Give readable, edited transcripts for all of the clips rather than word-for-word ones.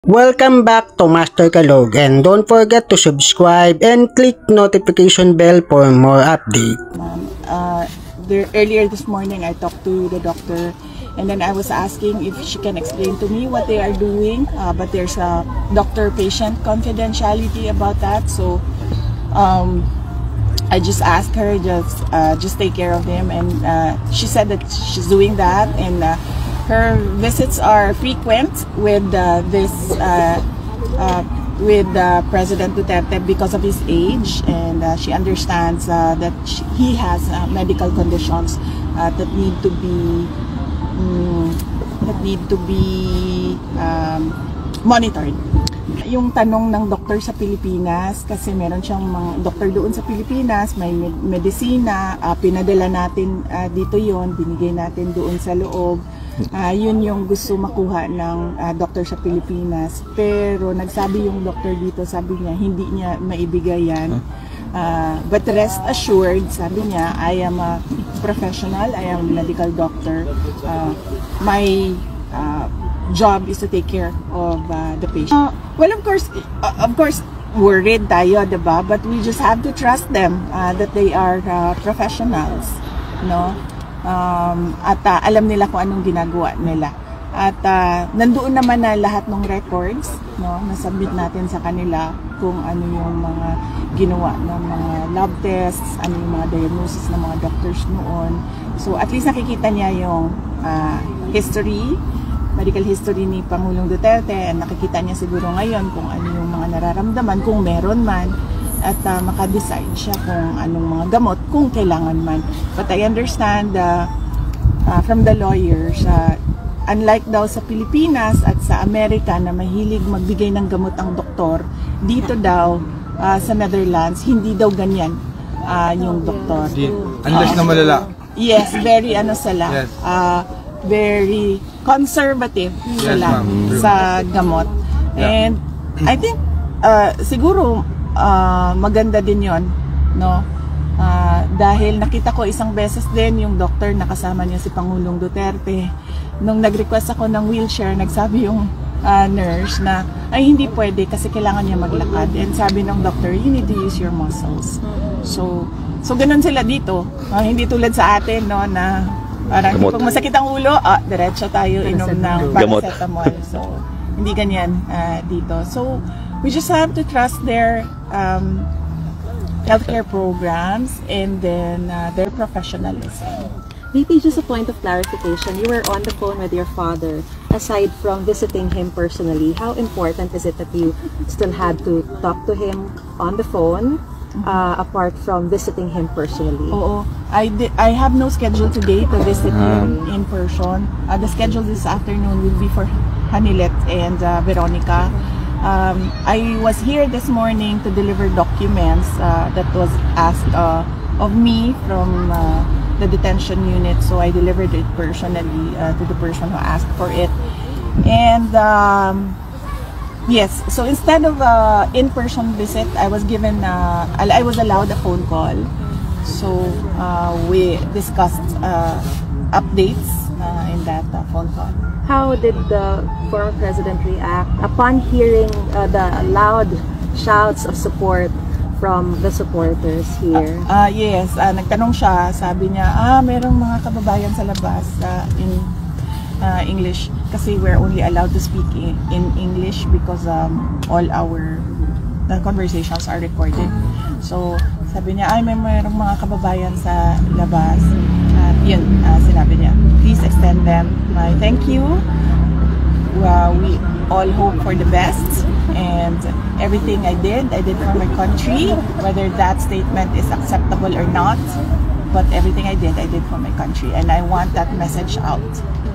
Welcome back to Master Kalog, and don't forget to subscribe and click notification bell for more update. Earlier this morning I talked to the doctor, and then I was asking if she can explain to me what they are doing, but there's a doctor-patient confidentiality about that, so I just asked her just take care of him, and she said that she's doing that, and her visits are frequent with President Duterte because of his age, and she understands that he has medical conditions that need to be monitored. Yung tanong ng doktor sa Pilipinas, kasi meron siyang mga doktor doon sa Pilipinas, may medisina, pinadala natin dito yon, binigay natin doon sa loob. Yun yung gusto makuha ng doktor sa Pilipinas, pero nagsabi yung doktor dito, sabi niya hindi niya maibigay yan, but rest assured, sabi niya, I am a professional, I am a medical doctor, my job is to take care of the patient. Well, of course worried tayo, diba? But we just have to trust them that they are professionals, no? At alam nila kung anong ginagawa nila, at nandoon naman na lahat ng records, no, nasubmit natin sa kanila kung ano yung mga ginawa ng mga lab tests, ano yung mga diagnosis ng mga doctors noon. So at least nakikita niya yung medical history ni Pangulong Duterte, and nakikita niya siguro ngayon kung ano yung mga nararamdaman, kung meron man, at maka-decide siya kung anong mga gamot, kung kailangan man. But I understand from the lawyers, unlike daw sa Pilipinas at sa Amerika na mahilig magbigay ng gamot ang doktor, dito daw sa Netherlands, hindi daw ganyan yung doktor. Unless na malala. Yes, very sila. Yes. Very conservative sila sa gamot. Yeah. And I think siguro maganda din yon, no? Dahil nakita ko isang beses din yung doctor, nakasama niya si Pangulong Duterte. Nung nag-request ako ng wheelchair, nagsabi yung nurse na ay hindi pwede kasi kailangan niya maglakad, and sabi ng doctor, you need to use your muscles. So ganun sila dito, hindi tulad sa atin, no, na parang pag masakit ang ulo, diretso tayo inom ng paracetamol. So hindi ganyan dito. So we just have to trust their healthcare programs, and then their professionalism. VP, just a point of clarification. You were on the phone with your father. Aside from visiting him personally, how important is it that you still had to talk to him on the phone, apart from visiting him personally? Oo. I have no schedule today to visit him in person. The schedule this afternoon will be for Hanilet and Veronica. I was here this morning to deliver documents that was asked of me from the detention unit, so I delivered it personally to the person who asked for it. And yes, so instead of in-person visit, I was allowed a phone call. So we discussed updates in that phone call. How did the former president react upon hearing the loud shouts of support from the supporters here? Yes, nagtanong siya, sabi niya, merong mga kababayan sa labas in English, kasi we're only allowed to speak in English because all our conversations are recorded. So sabi niya, merong mga kababayan sa labas. Yun, sinabi niya, please extend them my thank you. We all hope for the best, and everything I did for my country, whether that statement is acceptable or not, but everything I did for my country, and I want that message out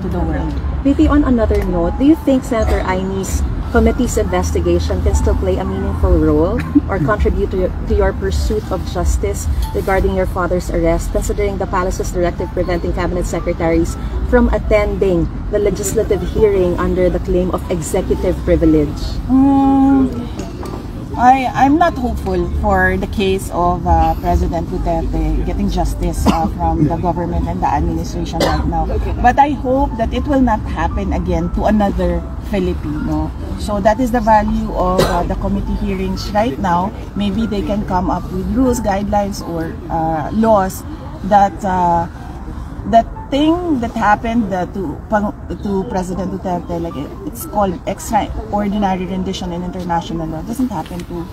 to the world. VP, on another note, do you think Senator Aine's committee's investigation can still play a meaningful role or contribute to your pursuit of justice regarding your father's arrest, considering the palace's directive preventing cabinet secretaries from attending the legislative hearing under the claim of executive privilege? I'm not hopeful for the case of President Duterte getting justice from the government and the administration right now. But I hope that it will not happen again to another Filipino. So that is the value of the committee hearings right now. Maybe they can come up with rules, guidelines, or laws that that thing that happened to President Duterte, like it's called extraordinary rendition in international law, doesn't happen to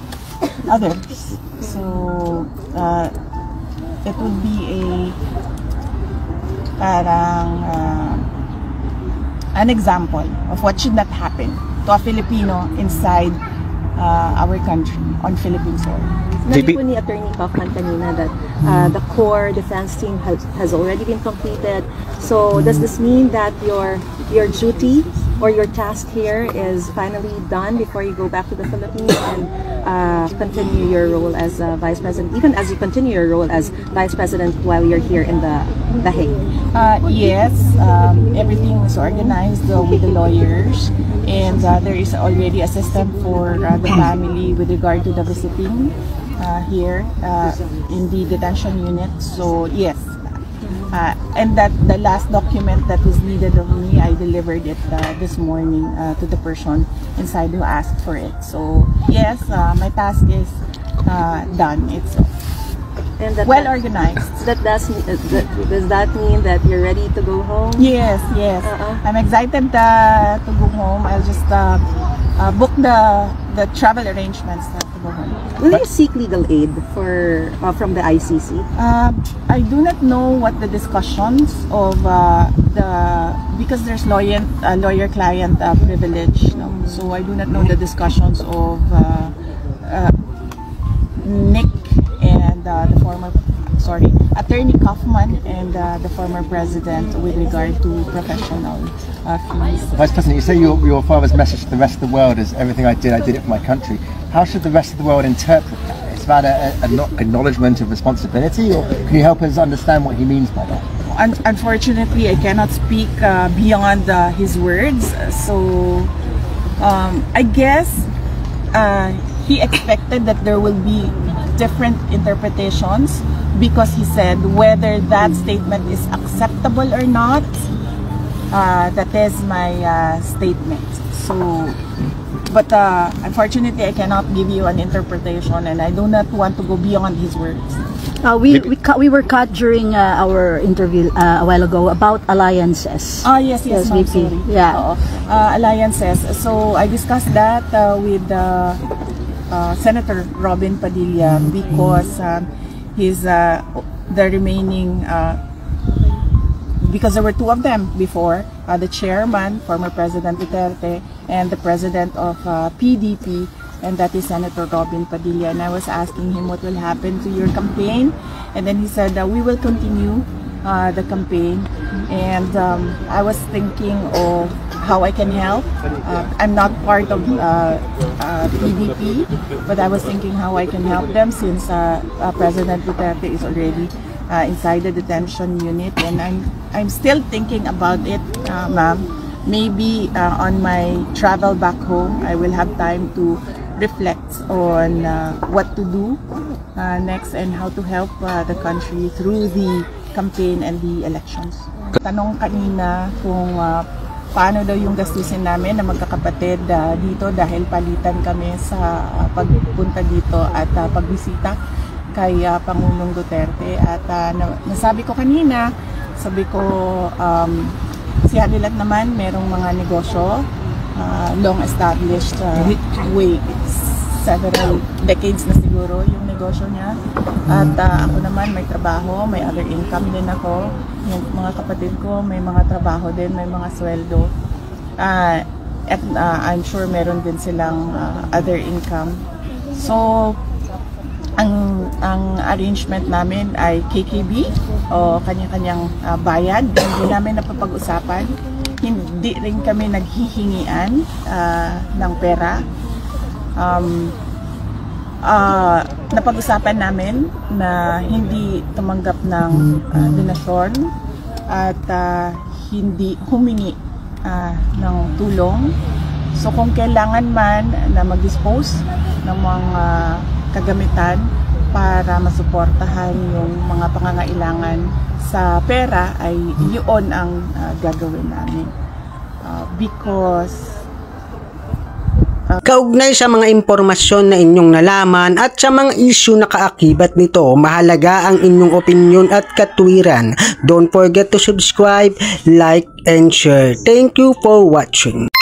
others. So it would be a parang an example of what should not happen to a Filipino inside our country on Philippine soil. Narinig po ni Attorney Kaufman kanina that the core defense team has already been completed. So does this mean that your duty or your task here is finally done before you go back to the Philippines and continue your role as Vice President, even as you continue your role as Vice President while you're here in The Hague? Yes, everything is organized with the lawyers, and there is already a system for the family with regard to the visiting here in the detention unit. So yes, and that the last document that was needed of me, I delivered it this morning to the person inside who asked for it. So yes, my task is done. It's and that well organized. Does that mean that you're ready to go home? Yes, yes. I'm excited to go home. I'll just book the travel arrangements to go home. Will you seek legal aid from the ICC? I do not know what the discussions of because there's lawyer-client privilege. No? So I do not know the discussions of Nick and Attorney Kaufman and the former president with regard to professional fees. Vice President, you say your father's message to the rest of the world is everything I did it for my country. How should the rest of the world interpret that? Is that an acknowledgement of responsibility, or can you help us understand what he means by that? Unfortunately, I cannot speak beyond his words. So I guess he expected that there will be different interpretations, because he said whether that statement is acceptable or not, that is my statement. So, but unfortunately I cannot give you an interpretation, and I do not want to go beyond his words. We were cut during our interview a while ago about alliances. Yes, VP. sorry. Yeah. Alliances. So I discussed that with Senator Robin Padilla, because he's the remaining, because there were two of them before, the chairman, former President Duterte, and the president of PDP, and that is Senator Robin Padilla. And I was asking him what will happen to your campaign, and then he said we will continue the campaign. And I was thinking of how I can help. I'm not part of PDP, but I was thinking how I can help them, since President Duterte is already inside the detention unit, and I'm still thinking about it, ma'am. Maybe on my travel back home, I will have time to reflect on what to do next and how to help the country through the campaign and the elections. Tanong kanina kung paano daw yung gastusin namin na magkakapatid dito, dahil palitan kami sa pagpunta dito at pagbisita kay Pangulong Duterte. At nasabi ko kanina, sabi ko si Hadilat naman merong mga negosyo, long established way, several decades na siguro yung negosyo niya. At ako naman may trabaho, may other income din ako. Yung mga kapatid ko may mga trabaho din, may mga sweldo. At I'm sure meron din silang other income. So ang arrangement namin ay KKB o kanya-kanyang bayad. Hindi namin napapag-usapan. Hindi rin kami naghihingian ng pera. Napag-usapan namin na hindi tumanggap ng donasyon at hindi humingi ng tulong. So kung kailangan man na mag-dispose ng mga kagamitan para masuportahan yung mga pangangailangan sa pera, ay yun ang gagawin namin. Because Kaugnay sa mga impormasyon na inyong nalaman at sa mga issue na kaakibat nito, mahalaga ang inyong opinion at katwiran. Don't forget to subscribe, like, and share. Thank you for watching.